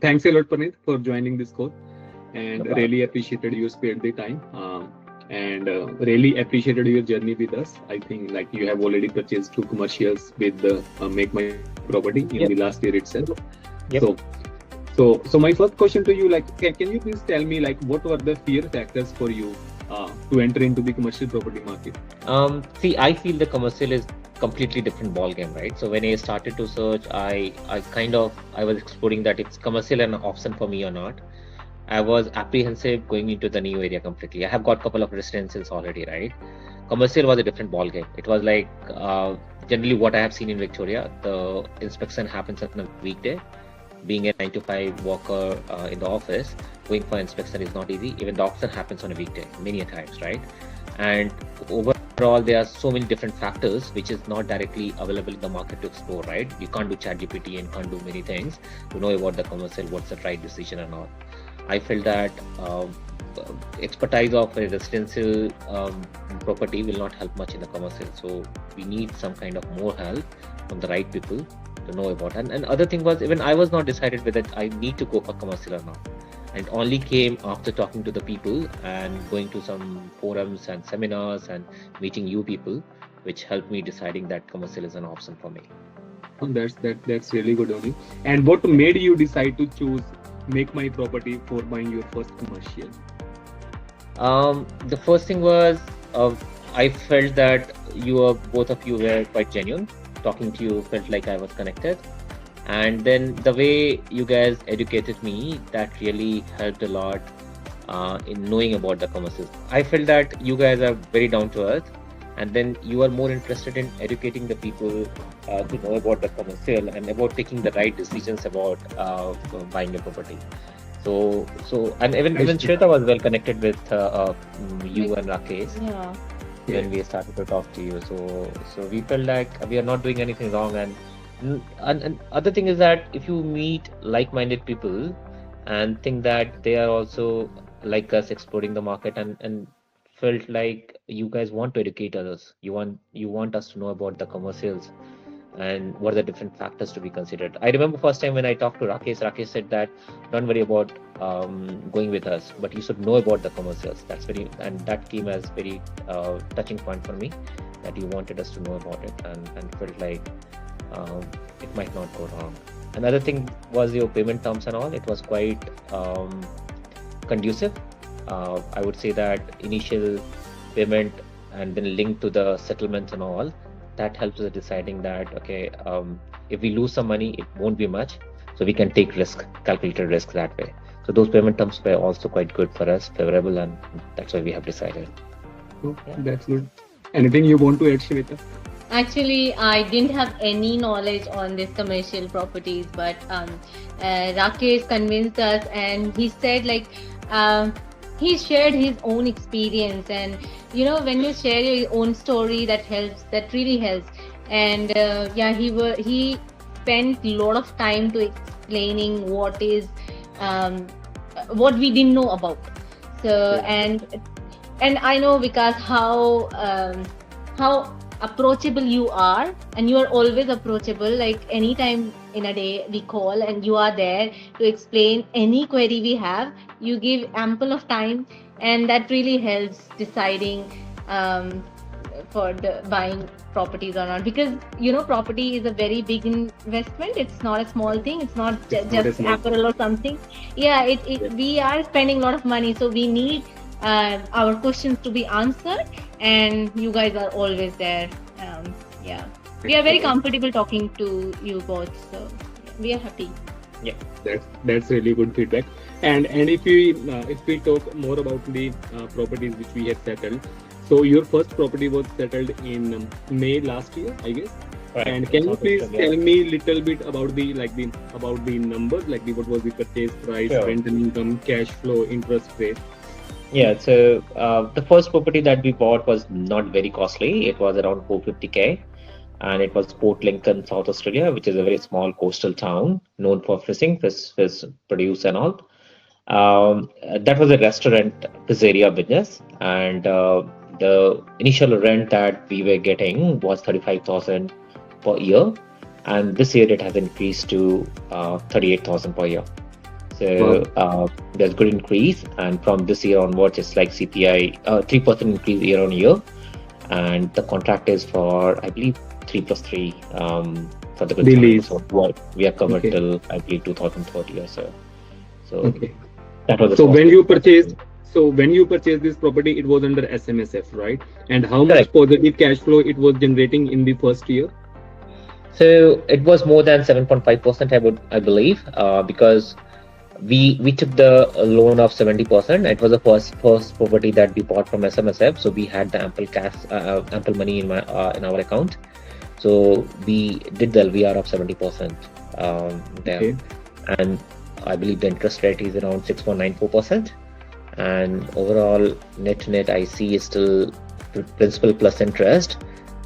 Thanks a lot, Pranit, for joining this call, No and problem. really appreciated you spared the time. And really appreciated your journey with us. I think like you have already purchased two commercials with the Make My Property in the last Yep. year itself. So, Yep. so my first question to you, like, can you please tell me like what were the fear factors for you to enter into the commercial property market? See, I feel the commercial is completely different ball game, right? So when I started to search, I was exploring that it's commercial an option for me or not. I was apprehensive going into the new area completely. I have got couple of residences already, right? Commercial was a different ball game. It was like generally what I have seen in Victoria, the inspection happens on a weekday. Being a 9 to 5 worker in the office, going for inspection is not easy. Even the auction happens on a weekday, many a times, right? And overall, there are so many different factors which is not directly available in the market to explore, right? You can't do chat GPT and can't do many things to know about the commercial, what's the right decision and all. I felt that expertise of a residential property will not help much in the commercial. So we need some kind of more help from the right people to know about. And other thing was even I was not decided whether I need to go for commercial or not. And only came after talking to the people and going to some forums and seminars and meeting you people, which helped me deciding that commercial is an option for me. That's really good, Oni. And what made you decide to choose Make My Property for buying your first commercial? The first thing was I felt that both of you were quite genuine. Talking to you felt like I was connected. And then the way you guys educated me, that really helped a lot in knowing about the commercials. I felt that you guys are very down to earth, and then you are more interested in educating the people to know about the commercial and about taking the right decisions about buying a property. And even Nice. Shweta was well connected with you Like, and Rakesh yeah. when Yeah. we started to talk to you. So we felt like we are not doing anything wrong. And other thing is that if you meet like-minded people and think that they are also like us exploring the market and felt like you guys want to educate others, you want us to know about the commercials and what are the different factors to be considered. I remember first time when I talked to Rakesh said that don't worry about going with us, but you should know about the commercials. And that came as very touching point for me, that you wanted us to know about it and felt like um, it might not go wrong. Another thing was your payment terms and all. It was quite conducive. I would say that initial payment and then linked to the settlements and all, that helps us deciding that, okay, if we lose some money, it won't be much. So we can take calculated risk that way. So those payment terms were also quite good for us, favorable, and that's why we have decided. Oh, Yeah. that's good. Anything you want to add, Shweta? Actually, I didn't have any knowledge on this commercial properties, but Rakesh convinced us, and he said like he shared his own experience, and when you share your own story, that helps. That really helps. And yeah, he spent a lot of time to explaining um, what we didn't know about. So Yeah. and I know because how approachable you are, and you are always approachable, like anytime in a day we call and you are there to explain any query we have. You give ample of time, and that really helps deciding um, for the buying properties or not, because property is a very big investment. It's not a small thing. It's not It's not a just small thing. apparel or something. Yeah, Yeah. we are spending a lot of money, so we need our questions to be answered, and you guys are always there. Yeah, we are very Excellent. comfortable talking to you both, so yeah, we are happy. Yeah. That's really good feedback. And if we talk more about the properties which we have settled, so your first property was settled in May last year, I guess. Correct. And In can you South please Australia. tell me a little bit about the numbers, like what was the purchase price, Sure. rental income, cash flow, interest rate? Yeah, so the first property that we bought was not very costly. It was around 450K, and it was Port Lincoln, South Australia, which is a very small coastal town known for fish produce and all. That was a restaurant pizzeria business, and the initial rent that we were getting was 35,000 per year, and this year it has increased to 38,000 per year. So there's good increase, and from this year onwards, it's like CPI 3% increase year on year, and the contract is for, I believe, 3+3 for the good The time. lease. So we are covered Okay. till, I believe, 2030 or so. So Okay. that was the So cost when of you the purchased, so when you purchased this property, it was under SMSF, right? And how much correct. positive cash flow it was generating in the first year? So it was more than 7.5%, I believe, because we took the loan of 70%. It was the first property that we bought from SMSF, so we had the ample cash, ample money in our account. So we did the LVR of 70% there, Okay. and I believe the interest rate is around 6.94%. And overall net I see is still principal plus interest,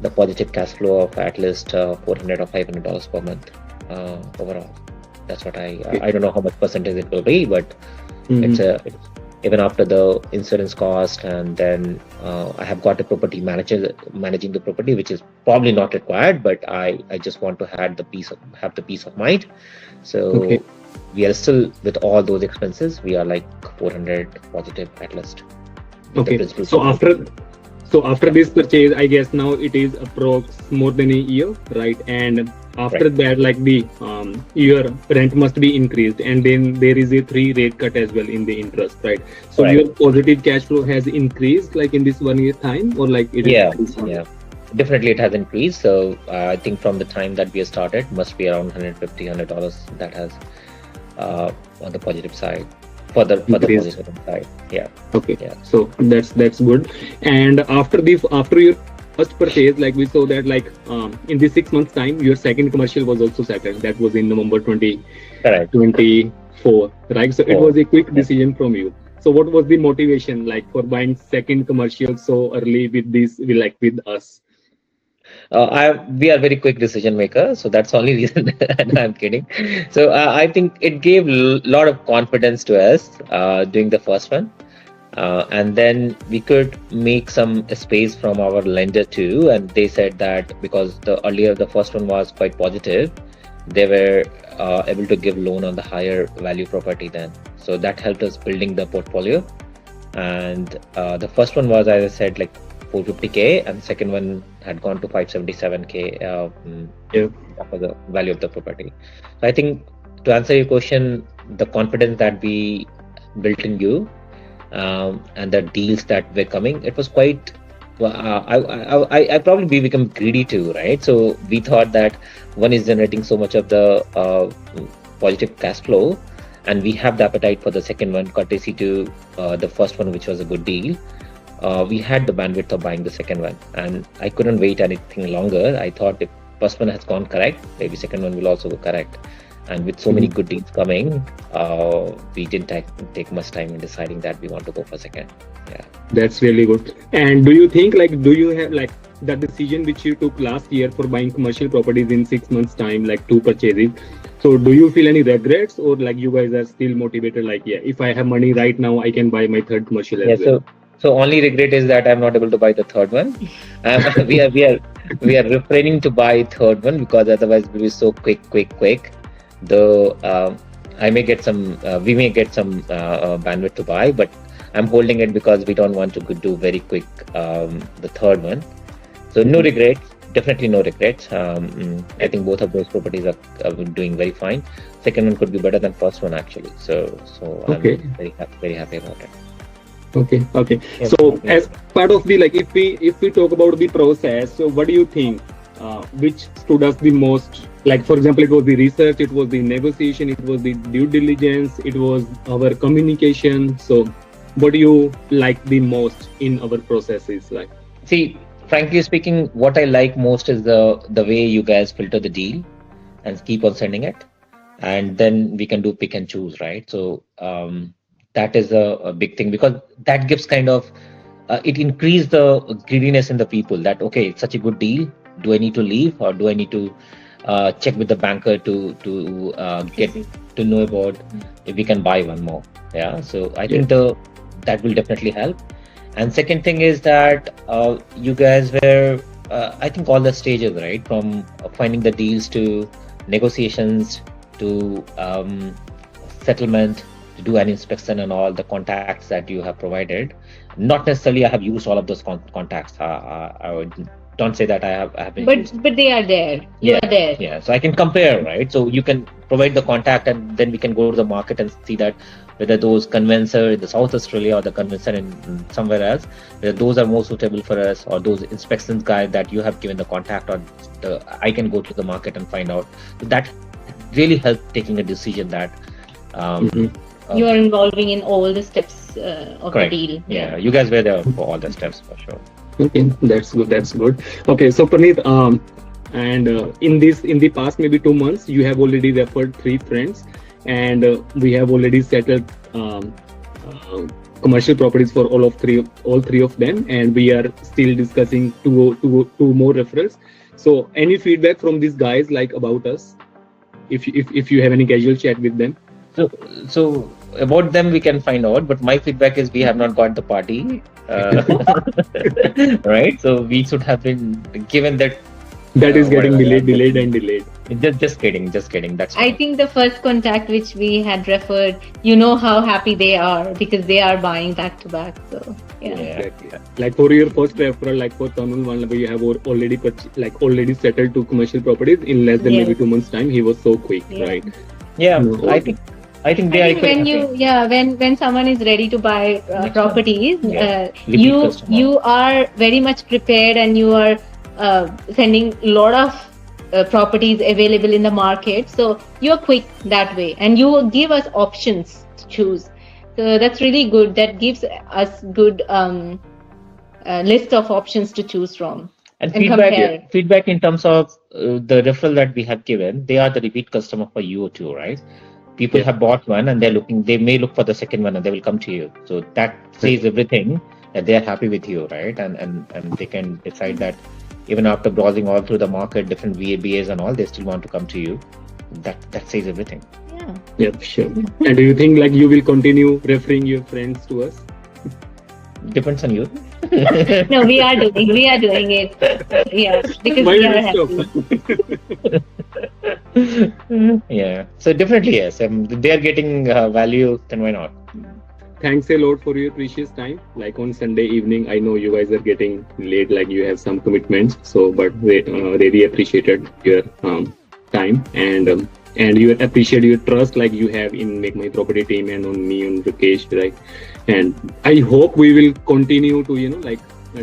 the positive cash flow of at least $400 or $500 per month overall. That's what I don't know how much percentage it will be, but it's even after the insurance cost, and then I have got a property manager managing the property, which is probably not required, but I just want to have the peace of mind. So Okay. we are still, with all those expenses, we are like 400 positive at least. With the Okay. principal So payment. after Yeah. this purchase, I guess now it is approx more than a year, right? And after Right. that, like the your rent must be increased, and then there is a 3 rate cut as well in the interest, right? So Right. your positive cash flow has increased like in this 1 year time, or like it is Yeah, decreasing? yeah. Definitely it has increased. So I think from the time that we have started, must be around $150 that has on the positive side, for the Increased. positive side. Yeah. Okay, Yeah. so that's good. And after your first purchase, like we saw that like in the 6 months time, your second commercial was also settled. That was in November Correct. 2024, right? So it Oh, was a quick yeah. decision from you. So what was the motivation like for buying second commercial so early with this, with us? We are very quick decision maker, so that's the only reason. No, I'm kidding. So I think it gave a lot of confidence to us doing the first one. And then we could make some space from our lender too, and they said that because the first one was quite positive, they were able to give loan on the higher value property then. So that helped us building the portfolio. And the first one was, as I said, like 450K, and the second one had gone to 577K. Yeah. That was the value of the property. So I think, to answer your question, the confidence that we built in you, and the deals that were coming, it was quite. Well, I probably become greedy too, right? So we thought that one is generating so much of the positive cash flow, and we have the appetite for the second one, courtesy to the first one, which was a good deal. We had the bandwidth of buying the second one, and I couldn't wait anything longer. I thought if first one has gone correct, maybe second one will also go correct. And with so many good deals coming, we didn't take much time in deciding that we want to go for second. Yeah. That's really good. And do you think do you have the decision which you took last year for buying commercial properties in 6 months time, like 2 purchases? So do you feel any regrets, or you guys are still motivated? Yeah, if I have money right now, I can buy my third commercial as well. So only regret is that I'm not able to buy the third one. We are refraining to buy third one because otherwise it will be so quick. Though we may get some bandwidth to buy, but I'm holding it because we don't want to do very quick the third one. So no regrets, definitely no regrets. I think both of those properties are doing very fine. Second one could be better than first one actually. So Okay. I'm very happy about it. Okay. Yeah. So as part of the if we talk about the process, so what do you think? Which stood us the most? Like, for example, it was the research, it was the negotiation, it was the due diligence, it was our communication. So what do you like the most in our processes? See, frankly speaking, what I like most is the way you guys filter the deal and keep on sending it, and then we can do pick and choose, right? So that is a big thing, because that gives kind of it increase the greediness in the people, that okay, it's such a good deal, do I need to leave, or do I need to check with the banker to get to know about if we can buy one more? Yeah, so I think that will definitely help. And second thing is that you guys were I think all the stages, right, from finding the deals to negotiations to settlement, to do an inspection and all the contacts that you have provided. Not necessarily I have used all of those contacts. I would don't say that I have been used. But they are there. You are there. Yeah, so I can compare, right? So you can provide the contact, and then we can go to the market and see that whether those conveyancer in the South Australia or the conveyancer in somewhere else, whether those are more suitable for us, or those inspections guy that you have given the contact, or I can go to the market and find out. So that really helped taking a decision that You are involving in all the steps of correct. the deal. Yeah, you guys were there for all the steps for sure. Okay, that's good. That's good. Okay, so Pranit, and in the past maybe 2 months, you have already referred 3 friends, and we have already settled commercial properties for all three of them, and we are still discussing two more referrals. So, any feedback from these guys like about us? If you have any casual chat with them. So about them we can find out, but my feedback is we have not got the party, right? So we should have been given that. That is getting delayed. Just kidding. That's I think the first contact which we had referred, you know how happy they are because they are buying back to back. So yeah. Exactly. Like for your first referral, like for Tanul, one you have already settled 2 commercial properties in less than maybe 2 months' time. He was so quick, right? Yeah, I think they are. When someone is ready to buy properties, you you are very much prepared, and you are sending a lot of properties available in the market. So you're quick that way, and you give us options to choose. So that's really good. That gives us good list of options to choose from. And feedback in terms of the referral that we have given, they are the repeat customer for you too, right? People have bought one and they may look for the second one and they will come to you. So that says everything that they are happy with you, right? And they can decide that even after browsing all through the market, different VABAs and all, they still want to come to you. That says everything. Yeah, sure. And do you think like you will continue referring your friends to us? Depends on you. No, we are doing it. Yeah, because we are happy. Yeah, so definitely yes. They are getting value, then why not? Thanks a lot for your precious time. Like on Sunday evening, I know you guys are getting late, like you have some commitments. So, but really appreciated your time, and you appreciate your trust like you have in Make My Property team and on me, on Rakesh, right? And I hope we will continue to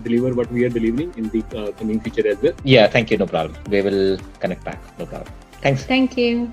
deliver what we are delivering in the coming future as well. Yeah, thank you. No problem. We will connect back. No problem. Thanks. Thank you.